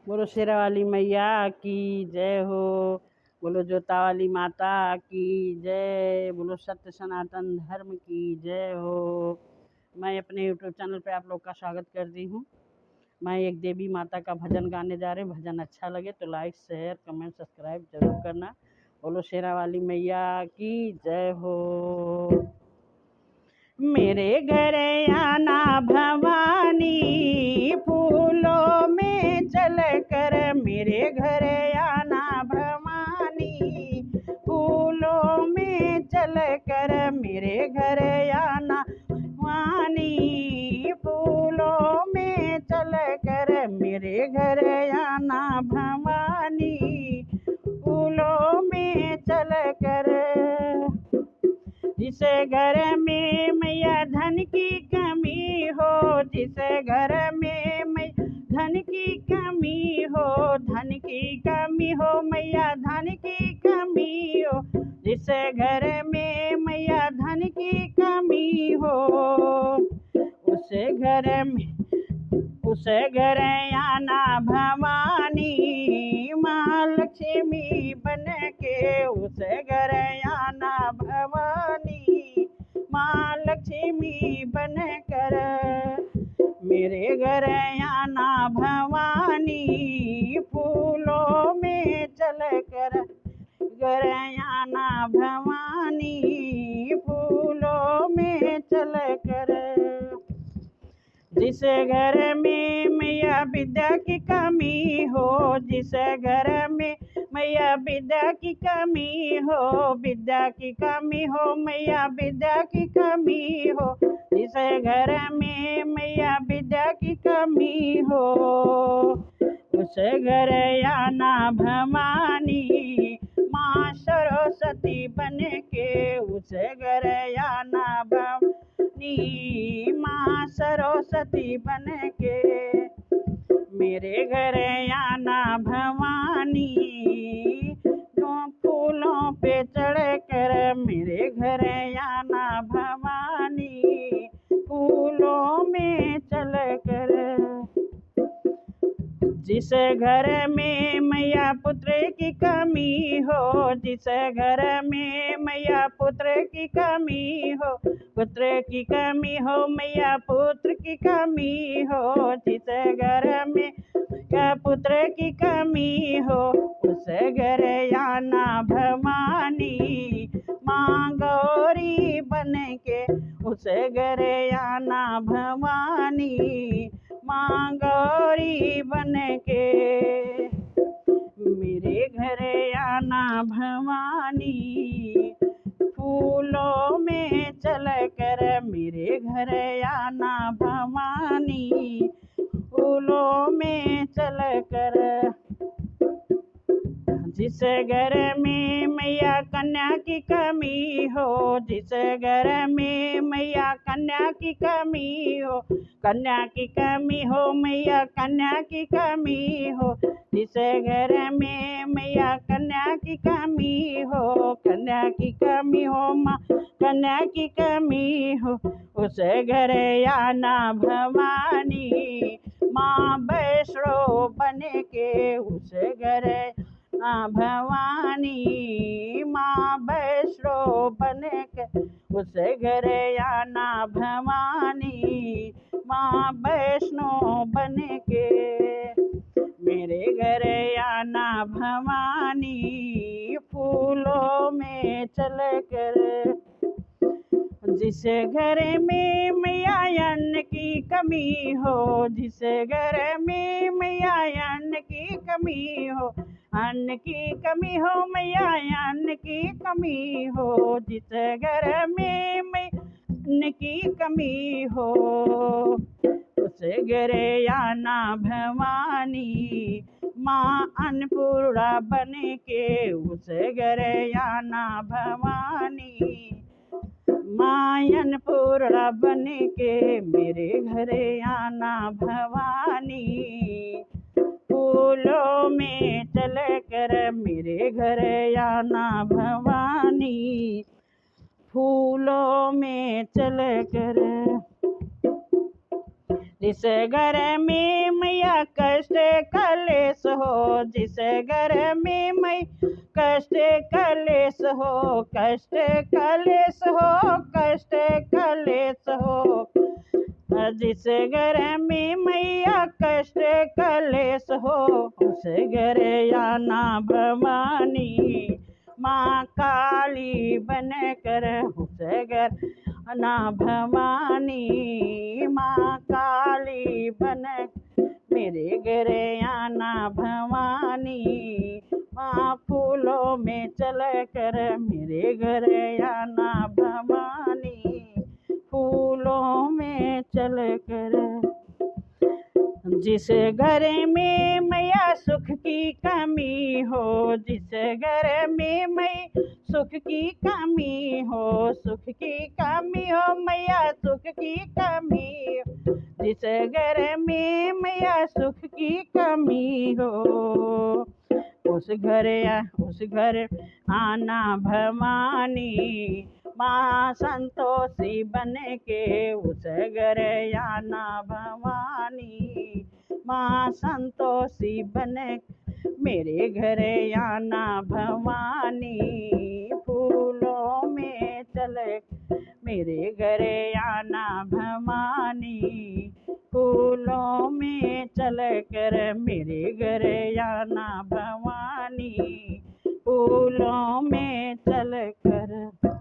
बोलो शेरा वाली मैया की जय हो। बोलो जोता वाली माता की जय। बोलो सत्य सनातन धर्म की जय हो। मैं अपने यूट्यूब चैनल पे आप लोग का स्वागत करती हूँ। मैं एक देवी माता का भजन गाने जा रही हूँ। भजन अच्छा लगे तो लाइक शेयर कमेंट सब्सक्राइब जरूर करना। बोलो शेरा वाली मैया की जय हो। मेरे घर आना भवानी, फूलों में चल कर मेरे घर आना भवानी, फूलों में चल कर मेरे घर आना भवानी, फूलों में चल कर मेरे घर आना भवानी, फूलों में चल कर। जिस घर में मैया धन की कमी हो, जिस घर में मैया धन की कमी हो, धन की कमी हो मैया धन की कमी हो, जिस घर में मैया धन की कमी हो, उस घर में उस घर आना भवानी, माँ लक्ष्मी बन के उस घर आना भवानी, माँ लक्ष्मी बन कर मेरे घर आना भवानी, फूलों में चल कर घर आना भवानी, फूलों में चल कर। जिस घर में मैया विद्या की कमी हो, जिस घर में मैया विद्या की कमी हो, विद्या की कमी हो मैया विद्या की कमी हो, जिस घर में मैया विद्या की कमी हो, उस घर आना भवानी, माँ सरस्वती बन के उस घर आना भवानी, माँ सरस्वती बन के मेरे घर आना भवानी, फूलों पे चढ़ कर मेरे घर आना भवानी, फूलों में चल कर। जिस घर में मैया पुत्र की कमी हो, जिस घर में मैया पुत्र की कमी हो, पुत्र की कमी हो मैया पुत्र की कमी हो, जिस घर में क्या पुत्र की कमी हो, उस घर आना भवानी, माँ गौरी बन के उस घर आना भवानी, माँ गौरी बन के मेरे घर आना भवानी, फूलों में चल कर मेरे घर आना भवानी, फूलों में चल कर। जिस घर में मैया कन्या की कमी हो, जिस घर में मैया कन्या की कमी हो, कन्या की कमी हो मैया कन्या की कमी हो, जिस घर में मैया कन्या की कमी हो, कन्या की कमी हो माँ कन्या की कमी हो, उस घर आना भवानी, माँ वैष्णो बन के उस घर भवानी, माँ वैष्णो बन के उस घर आना भवानी, माँ वैष्णो बन के मेरे घर आना भवानी, फूलों में चल कर। जिस घर में मैया अन्न की कमी हो, जिस घर में मैया अन्न की कमी हो, अन्न की कमी हो मैया अन्न की कमी हो, जिस घर में मैया अन्न की कमी हो, उस घर आना भवानी, माँ अन्नपूर्णा बन के उस घर आना भवानी, माँ अन्नपूर्णा बन के मेरे घर आना भवानी, फूलों में चल कर मेरे घर आना भवानी, फूलों में चल कर। जिस घर में मैया कष्ट कलेश हो, जिस घर में मैं कष्ट कलेश हो, कष्ट कलेश हो, कष्ट कलेश हो। जिस घर में मैया कष्ट कलेश हो, उस घर आना भवानी माँ काली बन कर, उस घर आना भवानी माँ काली बन, मेरे घर आना भवानी माँ फूलों में चल कर, मेरे घर आना भवानी फूलों में चल कर। जिस घर में मैया सुख की कमी हो, जिस घर में मैं सुख की कमी हो, सुख की कमी हो मैया सुख की कमी हो, जिस घर में मैया सुख की कमी हो, उस घर आना भवानी माँ संतोषी बन के, उस घर आना भवानी माँ संतोषी बन, मेरे घर आना भवानी फूलों में चले, मेरे घर आना भवानी फूलों में चल कर, मेरे घर आना भवानी फूलों में चल कर।